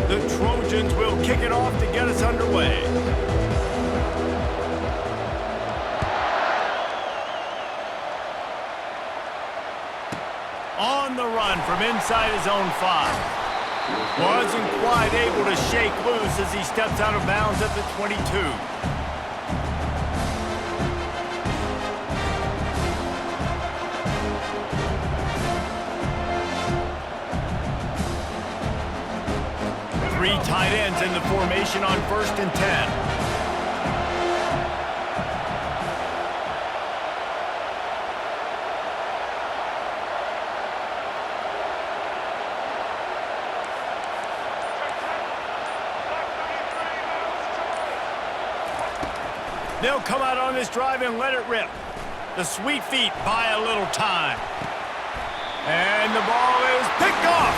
The Trojans will kick it off to get us underway. On the run from inside his own 5. Wasn't quite able to shake loose as he steps out of bounds at the 22. Three tight ends in the formation on 1st and 10. They'll come out on this drive and let it rip. The sweet feet buy a little time. And the ball is picked off.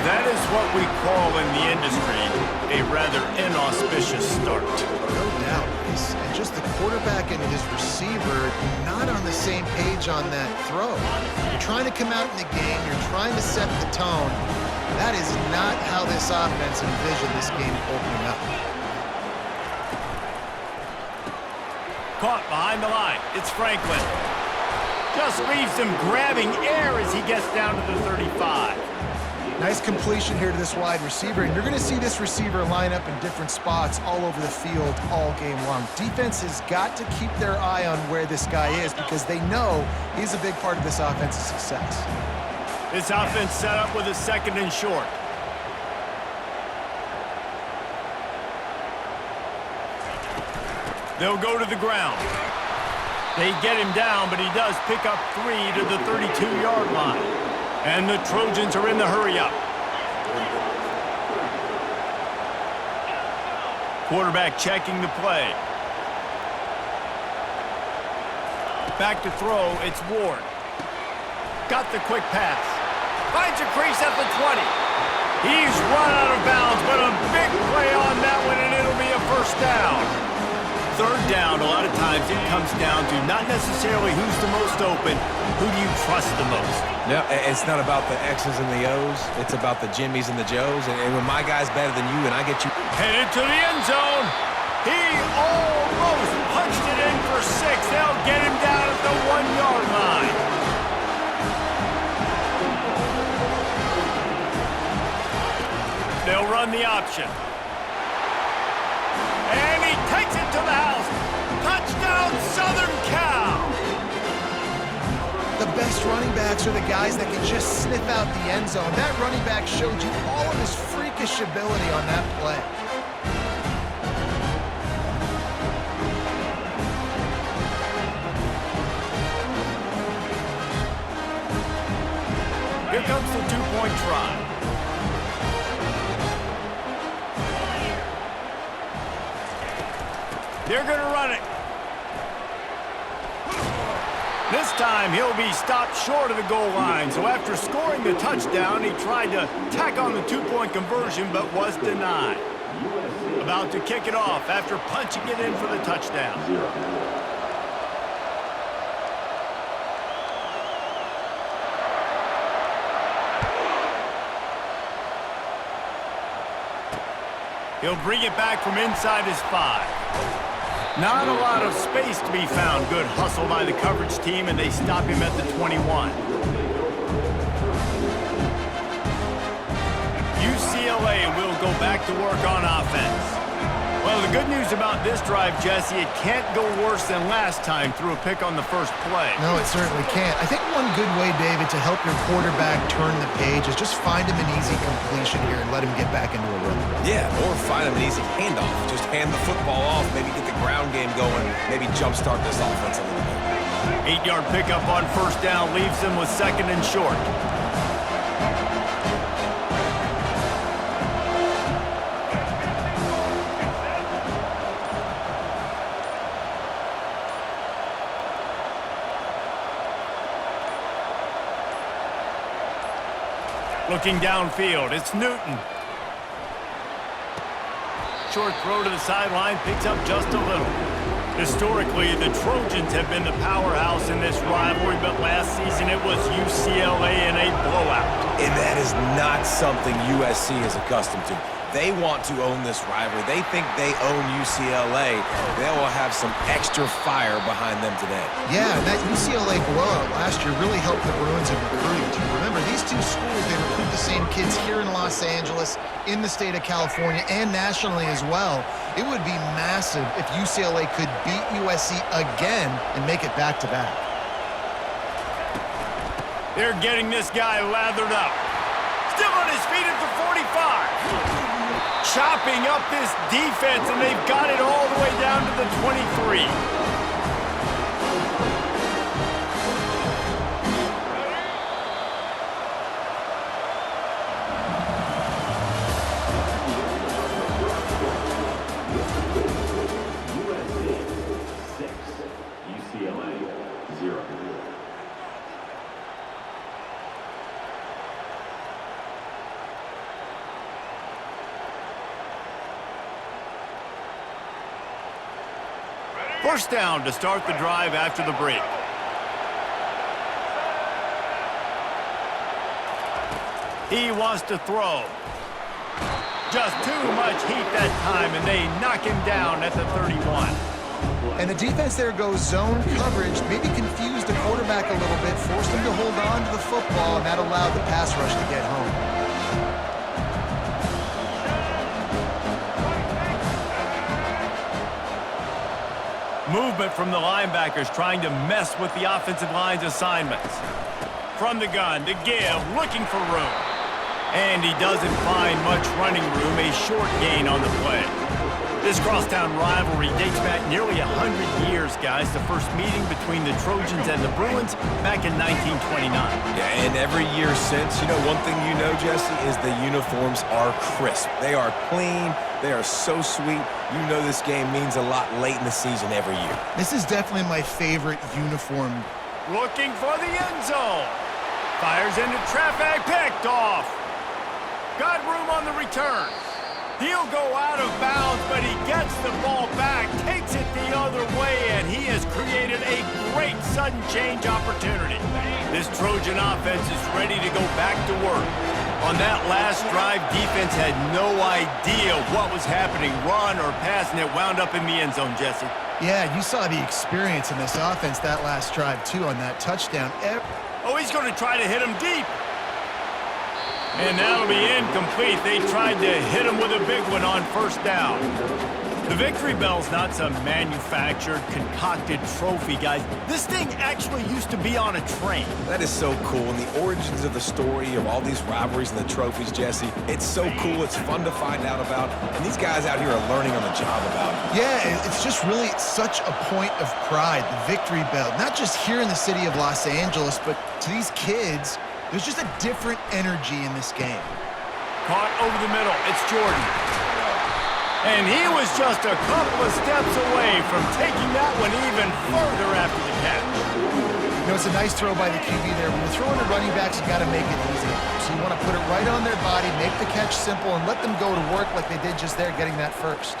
That is what we call in the industry a rather inauspicious start. No doubt. And just the quarterback and his receiver not on the same page on that throw. You're trying to come out in the game. You're trying to set the tone. That is not how this offense envisioned this game opening up. Caught behind the line. It's Franklin. Just leaves him grabbing air as he gets down to the 35. Nice completion here to this wide receiver, and you're going to see this receiver line up in different spots all over the field all game long. Defense has got to keep their eye on where this guy is because they know he's a big part of this offense's success. This offense set up with a 2nd and short. They'll go to the ground. They get him down, but he does pick up 3 to the 32-yard line. And the Trojans are in the hurry-up. Quarterback checking the play. Back to throw, it's Ward. Got the quick pass. Finds a crease at the 20. He's run out of bounds, but a big play on that one, and it'll be a 1st down. 3rd down, a lot of times it comes down to not necessarily who's the most open, who do you trust the most? No, it's not about the X's and the O's. It's about the Jimmys and the Joes. And when my guy's better than you and I get you... Headed to the end zone. He almost punched it in for 6. They'll get him down at the 1-yard line. They'll run the option. And he takes it to the house. Touchdown, Southern Cal. The best running backs are the guys that can just sniff out the end zone. That running back showed you all of his freakish ability on that play. Here comes the 2-point try. They're going to run it. This time, he'll be stopped short of the goal line. So after scoring the touchdown, he tried to tack on the 2-point conversion, but was denied. About to kick it off after punching it in for the touchdown. He'll bring it back from inside his 5. Not a lot of space to be found. Good hustle by the coverage team, and they stop him at the 21. UCLA will go back to work on offense. Well, the good news about this drive, Jesse, it can't go worse than last time through a pick on the first play. No, it certainly can't. I think one good way, David, to help your quarterback turn the page is just find him an easy completion here and let him get back into a rhythm. Yeah, or find him an easy handoff. Just hand the football off, maybe get the ground game going, maybe jumpstart this offense a little bit. 8-yard pickup on 1st down leaves them with 2nd and short. Looking downfield, it's Newton. Short throw to the sideline, picks up just a little. Historically, the Trojans have been the powerhouse in this rivalry, but last season it was UCLA in a blowout. And that is not something USC is accustomed to. They want to own this rivalry. They think they own UCLA. They will have some extra fire behind them today. Yeah, and that UCLA blowout last year really helped the Bruins in recruiting, too. Remember, these two schools, they recruit the same kids here in Los Angeles, in the state of California, and nationally as well. It would be massive if UCLA could beat USC again and make it back-to-back. They're getting this guy lathered up. Still on his feet at the 45. Chopping up this defense, and they've got it all the way down to the 23. First down to start the drive after the break. He wants to throw. Just too much heat that time, and they knock him down at the 31. And the defense there goes zone coverage, maybe confused the quarterback a little bit, forced him to hold on to the football, and that allowed the pass rush to get home. Movement from the linebackers trying to mess with the offensive line's assignments. From the gun to give, looking for room. And he doesn't find much running room, a short gain on the play. This crosstown rivalry dates back nearly 100 years, guys. The first meeting between the Trojans and the Bruins back in 1929. Yeah, and every year since, you know, one thing you know, Jesse, is the uniforms are crisp. They are clean. They are so sweet. You know this game means a lot late in the season every year. This is definitely my favorite uniform. Looking for the end zone. Fires into traffic, picked off. Got room on the return. He'll go out of bounds, but he gets the ball back, takes it the other way, and he has created a great sudden change opportunity. This Trojan offense is ready to go back to work. On that last drive, defense had no idea what was happening, run or pass, and it wound up in the end zone, Jesse. Yeah, you saw the experience in this offense that last drive, too, on that touchdown. Oh, he's going to try to hit him deep. And that'll be incomplete. They tried to hit him with a big one on first down. The Victory Bell's not some manufactured, concocted trophy, guys. This thing actually used to be on a train. That is so cool. And the origins of the story of all these rivalries and the trophies, Jesse, it's so cool. It's fun to find out about. And these guys out here are learning on the job about it. Yeah, it's just really such a point of pride, the Victory Bell. Not just here in the city of Los Angeles, but to these kids, there's just a different energy in this game. Caught over the middle. It's Jordan. And he was just a couple of steps away from taking that one even further after the catch. You know, it's a nice throw by the QB there. When you're throwing to running backs, you got to make it easy. So you want to put it right on their body, make the catch simple, and let them go to work like they did just there, getting that first.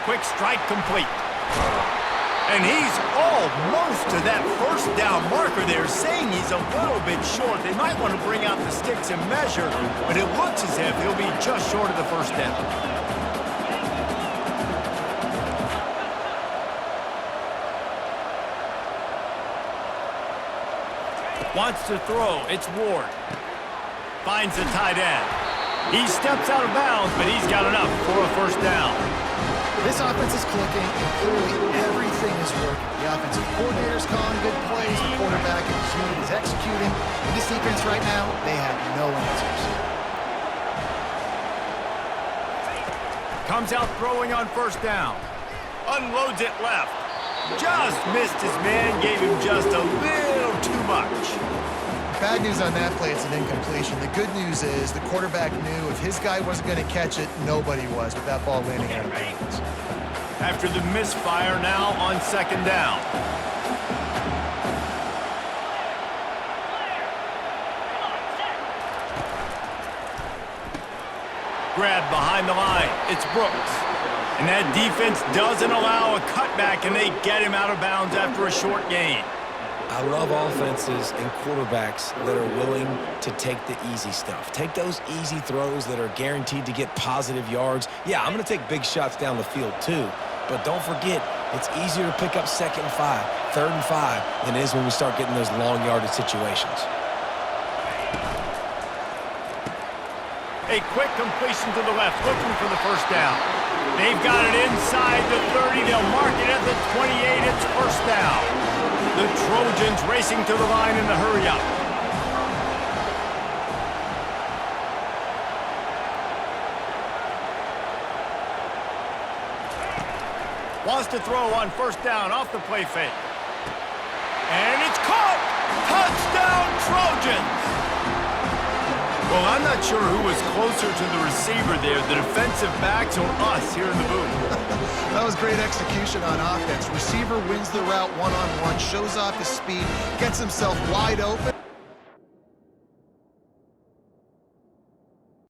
Quick strike complete. And he's almost to that first down marker there, saying he's a little bit short. They might want to bring out the sticks and measure, but it looks as if he'll be just short of the first down. Wants to throw. It's Ward. Finds the tight end. He steps out of bounds, but he's got enough for a first down. This offense is clicking, and clearly everything is working. The offensive coordinator's calling good plays, the quarterback and his unit is executing. In this defense right now, they have no answers. Comes out throwing on first down. Unloads it left. Just missed his man, gave him just a little too much. Bad news on that play, it's an incompletion. The good news is the quarterback knew if his guy wasn't going to catch it, nobody was with that ball landing out of bounds. After the misfire now on second down. Grabbed behind the line. It's Brooks. And that defense doesn't allow a cutback, and they get him out of bounds after a short gain. I love offenses and quarterbacks that are willing to take the easy stuff. Take those easy throws that are guaranteed to get positive yards. Yeah, I'm going to take big shots down the field too. But don't forget, it's easier to pick up 2nd and 5, 3rd and 5 than it is when we start getting those long yardage situations. A quick completion to the left, looking for the first down. They've got it inside the 30. They'll mark it at the 28. It's first down. The Trojans racing to the line in the hurry-up. Wants to throw on first down off the play fake. And it's caught! Touchdown, Trojans! Well, I'm not sure who was closer to the receiver there, the defensive backs or us here in the booth. That was great execution on offense. Receiver wins the route one-on-one, shows off his speed, gets himself wide open,